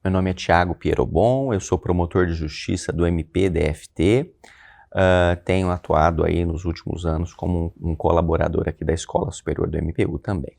Meu nome é Thiago Pierobon, eu sou promotor de justiça do MP-DFT, tenho atuado aí nos últimos anos como um colaborador aqui da Escola Superior do MPU também.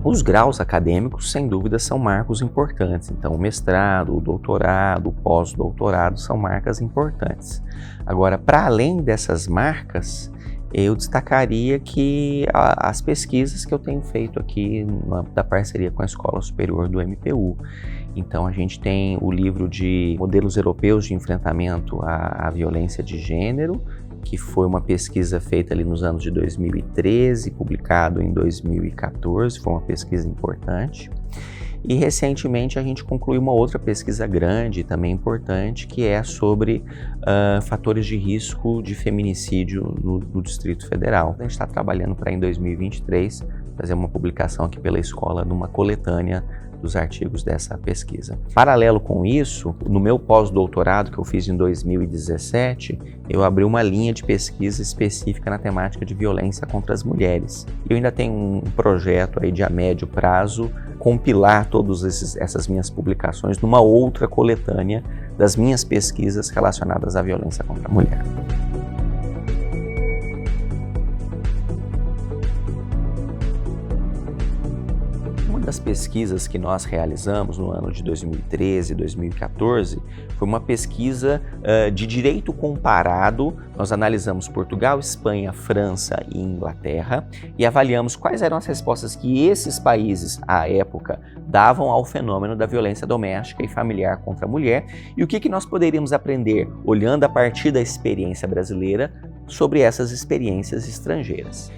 Os graus acadêmicos, sem dúvida, são marcos importantes. Então, o mestrado, o doutorado, o pós-doutorado são marcas importantes. Agora, para além dessas marcas, eu destacaria que as pesquisas que eu tenho feito aqui da parceria com a Escola Superior do MPU. Então, a gente tem o livro de Modelos Europeus de Enfrentamento à Violência de Gênero, que foi uma pesquisa feita ali nos anos de 2013, publicado em 2014, foi uma pesquisa importante. E recentemente a gente concluiu uma outra pesquisa grande, também importante, que é sobre fatores de risco de feminicídio no Distrito Federal. A gente está trabalhando para em 2023 fazer uma publicação aqui pela escola numa coletânea dos artigos dessa pesquisa. Paralelo com isso, no meu pós-doutorado que eu fiz em 2017, eu abri uma linha de pesquisa específica na temática de violência contra as mulheres. Eu ainda tenho um projeto aí de a médio prazo compilar todas essas minhas publicações numa outra coletânea das minhas pesquisas relacionadas à violência contra a mulher. Das pesquisas que nós realizamos no ano de 2013 e 2014 foi uma pesquisa de direito comparado. Nós analisamos Portugal, Espanha, França e Inglaterra e avaliamos quais eram as respostas que esses países, à época, davam ao fenômeno da violência doméstica e familiar contra a mulher e o que nós poderíamos aprender, olhando a partir da experiência brasileira, sobre essas experiências estrangeiras.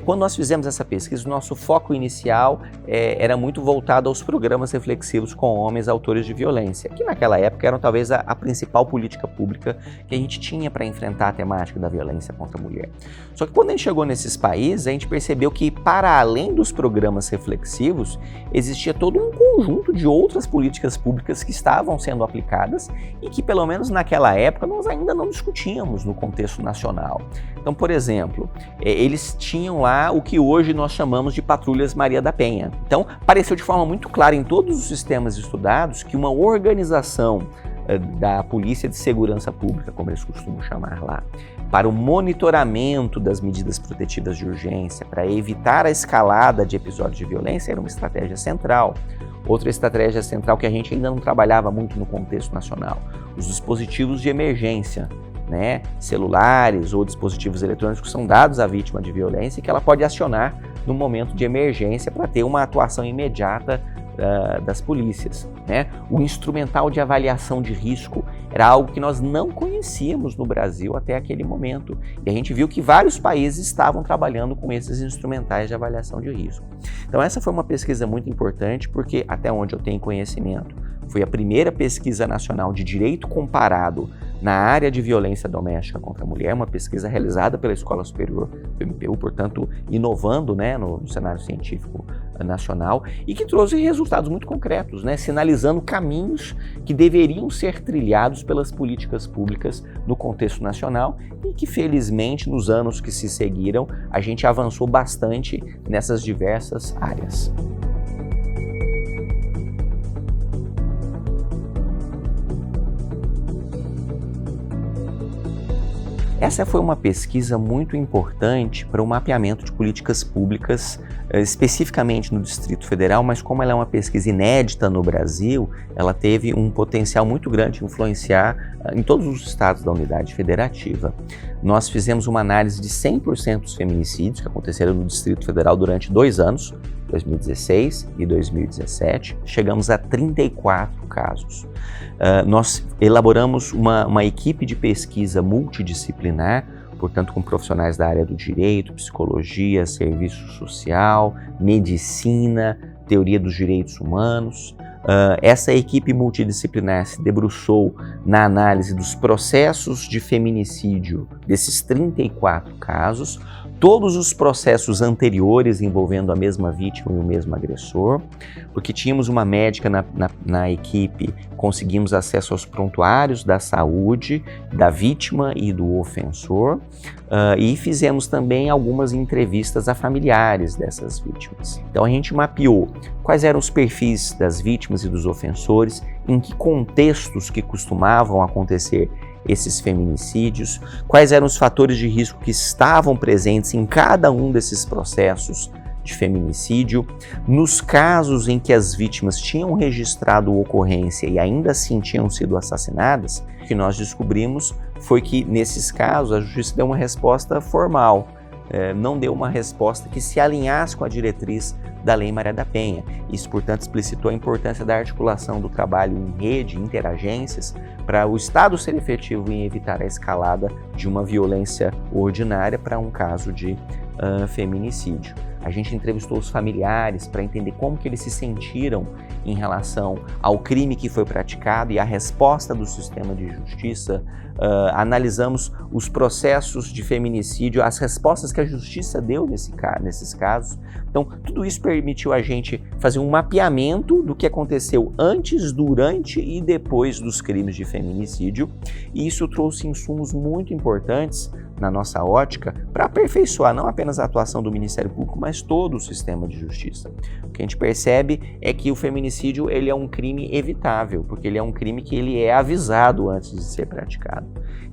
Quando nós fizemos essa pesquisa, o nosso foco inicial era muito voltado aos programas reflexivos com homens autores de violência, que naquela época eram talvez a principal política pública que a gente tinha para enfrentar a temática da violência contra a mulher. Só que quando a gente chegou nesses países, a gente percebeu que, para além dos programas reflexivos, existia todo um conjunto de outras políticas públicas que estavam sendo aplicadas e que, pelo menos naquela época, nós ainda não discutíamos no contexto nacional. Então, por exemplo, eles tinham lá o que hoje nós chamamos de patrulhas Maria da Penha. Então, pareceu de forma muito clara em todos os sistemas estudados que uma organização da Polícia de Segurança Pública, como eles costumam chamar lá, para o monitoramento das medidas protetivas de urgência, para evitar a escalada de episódios de violência, era uma estratégia central. Outra estratégia central que a gente ainda não trabalhava muito no contexto nacional, os dispositivos de emergência, celulares ou dispositivos eletrônicos que são dados à vítima de violência e que ela pode acionar no momento de emergência para ter uma atuação imediata das polícias. O instrumental de avaliação de risco era algo que nós não conhecíamos no Brasil até aquele momento. E a gente viu que vários países estavam trabalhando com esses instrumentais de avaliação de risco. Então essa foi uma pesquisa muito importante porque, até onde eu tenho conhecimento, foi a primeira pesquisa nacional de direito comparado na área de violência doméstica contra a mulher, uma pesquisa realizada pela Escola Superior do MPU, portanto, inovando no cenário científico nacional e que trouxe resultados muito concretos, sinalizando caminhos que deveriam ser trilhados pelas políticas públicas no contexto nacional e que, felizmente, nos anos que se seguiram, a gente avançou bastante nessas diversas áreas. Essa foi uma pesquisa muito importante para o mapeamento de políticas públicas, especificamente no Distrito Federal, mas como ela é uma pesquisa inédita no Brasil, ela teve um potencial muito grande de influenciar em todos os estados da unidade federativa. Nós fizemos uma análise de 100% dos feminicídios que aconteceram no Distrito Federal durante 2 anos, 2016 e 2017, chegamos a 34 casos. Nós elaboramos uma equipe de pesquisa multidisciplinar, portanto com profissionais da área do direito, psicologia, serviço social, medicina, teoria dos direitos humanos. Essa equipe multidisciplinar se debruçou na análise dos processos de feminicídio desses 34 casos, todos os processos anteriores envolvendo a mesma vítima e o mesmo agressor, porque tínhamos uma médica na equipe, conseguimos acesso aos prontuários da saúde da vítima e do ofensor, e fizemos também algumas entrevistas a familiares dessas vítimas. Então a gente mapeou quais eram os perfis das vítimas e dos ofensores, em que contextos que costumavam acontecer esses feminicídios, quais eram os fatores de risco que estavam presentes em cada um desses processos de feminicídio. Nos casos em que as vítimas tinham registrado ocorrência e ainda assim tinham sido assassinadas, o que nós descobrimos foi que, nesses casos, a justiça deu uma resposta formal, não deu uma resposta que se alinhasse com a diretriz da Lei Maria da Penha. Isso, portanto, explicitou a importância da articulação do trabalho em rede, interagências, para o Estado ser efetivo em evitar a escalada de uma violência ordinária para um caso de feminicídio. A gente entrevistou os familiares para entender como que eles se sentiram em relação ao crime que foi praticado e a resposta do sistema de justiça. Analisamos os processos de feminicídio, as respostas que a justiça deu nesses casos. Então, tudo isso permitiu a gente fazer um mapeamento do que aconteceu antes, durante e depois dos crimes de feminicídio, e isso trouxe insumos muito importantes na nossa ótica para aperfeiçoar não apenas a atuação do Ministério Público, mas todo o sistema de justiça. O que a gente percebe é que o feminicídio ele é um crime evitável, porque ele é um crime que ele é avisado antes de ser praticado.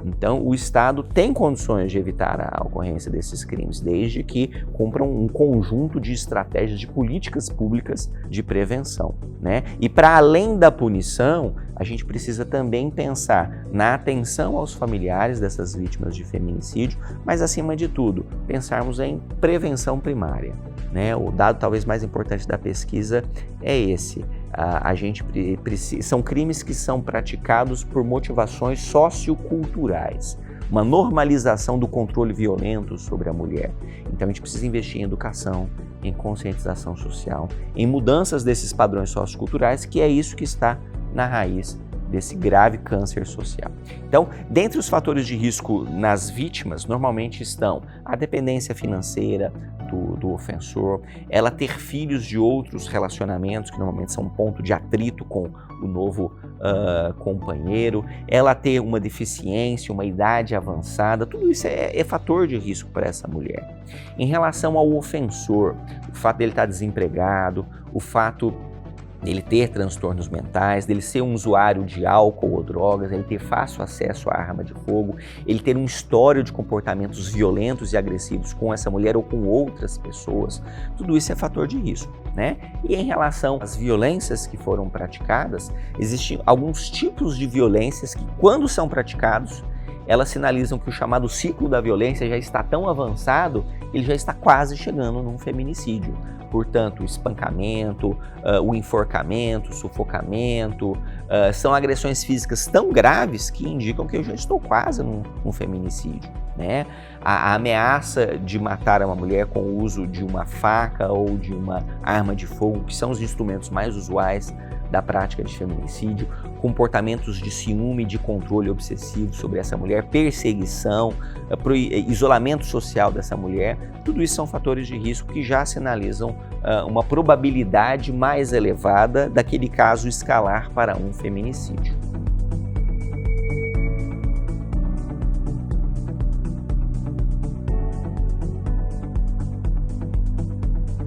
Então, o Estado tem condições de evitar a ocorrência desses crimes, desde que cumpram um conjunto de estratégias, de políticas públicas de prevenção, né? E para além da punição, a gente precisa também pensar na atenção aos familiares dessas vítimas de feminicídio, mas acima de tudo, pensarmos em prevenção primária, né? O dado talvez mais importante da pesquisa é esse. São crimes que são praticados por motivações socioculturais, uma normalização do controle violento sobre a mulher. Então a gente precisa investir em educação, em conscientização social, em mudanças desses padrões socioculturais, que é isso que está na raiz desse grave câncer social. Então, dentre os fatores de risco nas vítimas, normalmente estão a dependência financeira do ofensor, ela ter filhos de outros relacionamentos, que normalmente são um ponto de atrito com o novo companheiro, ela ter uma deficiência, uma idade avançada, tudo isso é fator de risco para essa mulher. Em relação ao ofensor, o fato dele estar desempregado, o fato dele ter transtornos mentais, dele ser um usuário de álcool ou drogas, ele ter fácil acesso à arma de fogo, ele ter um histórico de comportamentos violentos e agressivos com essa mulher ou com outras pessoas, tudo isso é fator de risco, né? E em relação às violências que foram praticadas, existem alguns tipos de violências que, quando são praticados, elas sinalizam que o chamado ciclo da violência já está tão avançado, ele já está quase chegando num feminicídio. Portanto, o espancamento, o enforcamento, o sufocamento, são agressões físicas tão graves que indicam que eu já estou quase num feminicídio, né? A ameaça de matar uma mulher com o uso de uma faca ou de uma arma de fogo, que são os instrumentos mais usuais da prática de feminicídio, comportamentos de ciúme e de controle obsessivo sobre essa mulher, perseguição, isolamento social dessa mulher, tudo isso são fatores de risco que já sinalizam uma probabilidade mais elevada daquele caso escalar para um feminicídio.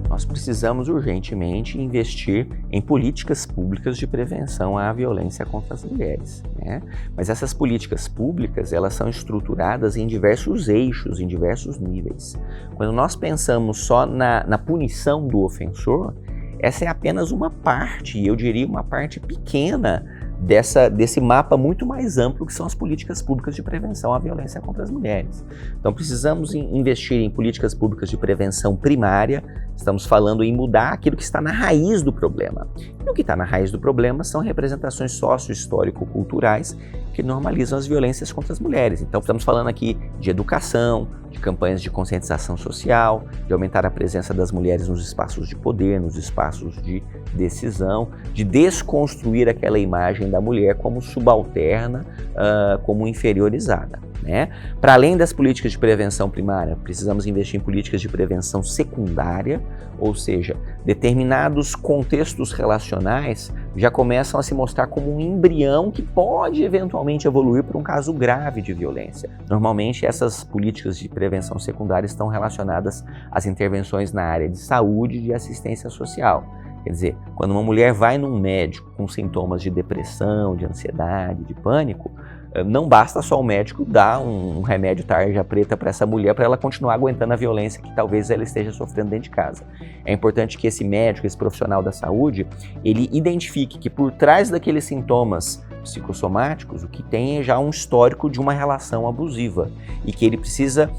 Nós precisamos urgentemente investir em políticas públicas de prevenção à violência contra as mulheres, né? Mas essas políticas públicas, elas são estruturadas em diversos eixos, em diversos níveis. Quando nós pensamos só na punição do ofensor, essa é apenas uma parte, eu diria uma parte pequena desse mapa muito mais amplo que são as políticas públicas de prevenção à violência contra as mulheres. Então precisamos investir em políticas públicas de prevenção primária, estamos falando em mudar aquilo que está na raiz do problema. E o que está na raiz do problema são representações sócio-histórico-culturais que normalizam as violências contra as mulheres. Então estamos falando aqui de educação, de campanhas de conscientização social, de aumentar a presença das mulheres nos espaços de poder, nos espaços de decisão, de desconstruir aquela imagem da mulher como subalterna, como inferiorizada. Né? Para além das políticas de prevenção primária, precisamos investir em políticas de prevenção secundária, ou seja, determinados contextos relacionais já começam a se mostrar como um embrião que pode eventualmente evoluir para um caso grave de violência. Normalmente essas políticas de prevenção secundária estão relacionadas às intervenções na área de saúde e de assistência social. Quer dizer, quando uma mulher vai num médico com sintomas de depressão, de ansiedade, de pânico, não basta só o médico dar um remédio tarja preta para essa mulher para ela continuar aguentando a violência que talvez ela esteja sofrendo dentro de casa. É importante que esse médico, esse profissional da saúde, ele identifique que por trás daqueles sintomas psicossomáticos, o que tem é já um histórico de uma relação abusiva e que ele precisa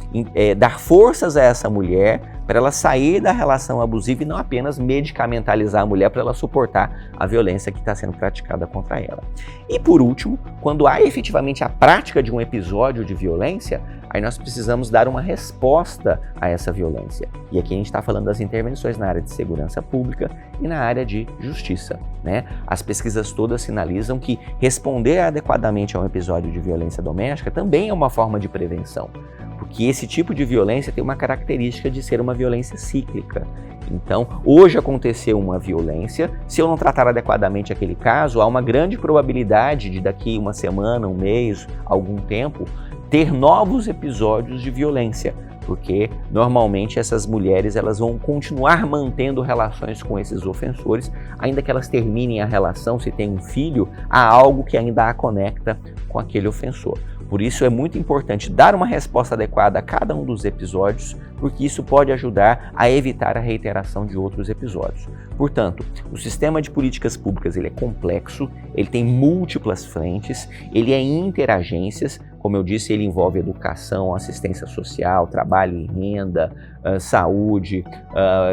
dar forças a essa mulher para ela sair da relação abusiva e não apenas medicamentalizar a mulher para ela suportar a violência que está sendo praticada contra ela. E por último, quando há efetivamente a prática de um episódio de violência, aí nós precisamos dar uma resposta a essa violência. E aqui a gente está falando das intervenções na área de segurança pública e na área de justiça, né? As pesquisas todas sinalizam que responder adequadamente a um episódio de violência doméstica também é uma forma de prevenção, porque esse tipo de violência tem uma característica de ser uma violência cíclica. Então, hoje aconteceu uma violência, se eu não tratar adequadamente aquele caso, há uma grande probabilidade de daqui uma semana, um mês, algum tempo, ter novos episódios de violência, porque normalmente essas mulheres elas vão continuar mantendo relações com esses ofensores, ainda que elas terminem a relação, se tem um filho, há algo que ainda a conecta com aquele ofensor. Por isso é muito importante dar uma resposta adequada a cada um dos episódios, porque isso pode ajudar a evitar a reiteração de outros episódios. Portanto, o sistema de políticas públicas ele é complexo, ele tem múltiplas frentes, ele é interagências, como eu disse, ele envolve educação, assistência social, trabalho e renda, saúde,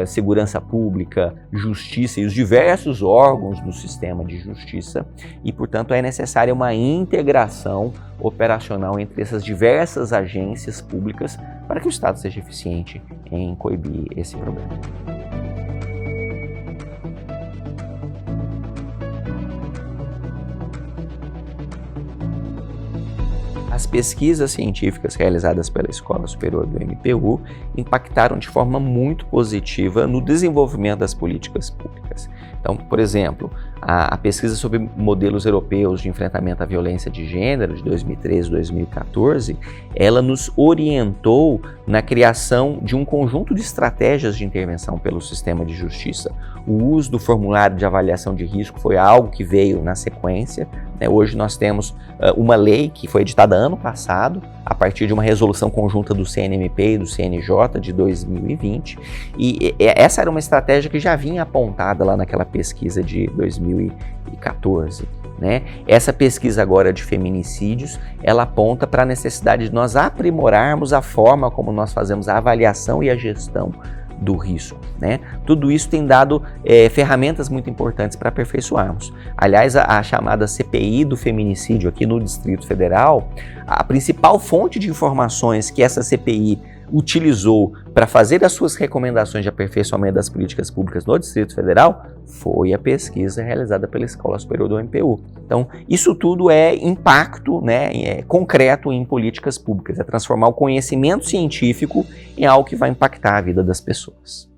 segurança pública, justiça e os diversos órgãos do sistema de justiça e, portanto, é necessária uma integração operacional entre essas diversas agências públicas para que o Estado seja eficiente em coibir esse problema. As pesquisas científicas realizadas pela Escola Superior do MPU impactaram de forma muito positiva no desenvolvimento das políticas públicas. Então, por exemplo, a pesquisa sobre modelos europeus de enfrentamento à violência de gênero de 2013 e 2014, ela nos orientou na criação de um conjunto de estratégias de intervenção pelo sistema de justiça. O uso do formulário de avaliação de risco foi algo que veio na sequência. Hoje nós temos uma lei que foi editada ano passado, a partir de uma resolução conjunta do CNMP e do CNJ de 2020, e essa era uma estratégia que já vinha apontada lá naquela pesquisa de 2014. Né? Essa pesquisa agora de feminicídios, ela aponta para a necessidade de nós aprimorarmos a forma como nós fazemos a avaliação e a gestão do risco, né? Tudo isso tem dado ferramentas muito importantes para aperfeiçoarmos. Aliás, a chamada CPI do feminicídio aqui no Distrito Federal, a principal fonte de informações que essa CPI utilizou para fazer as suas recomendações de aperfeiçoamento das políticas públicas no Distrito Federal foi a pesquisa realizada pela Escola Superior do MPU. Então, isso tudo é impacto, né, concreto em políticas públicas, é transformar o conhecimento científico em algo que vai impactar a vida das pessoas.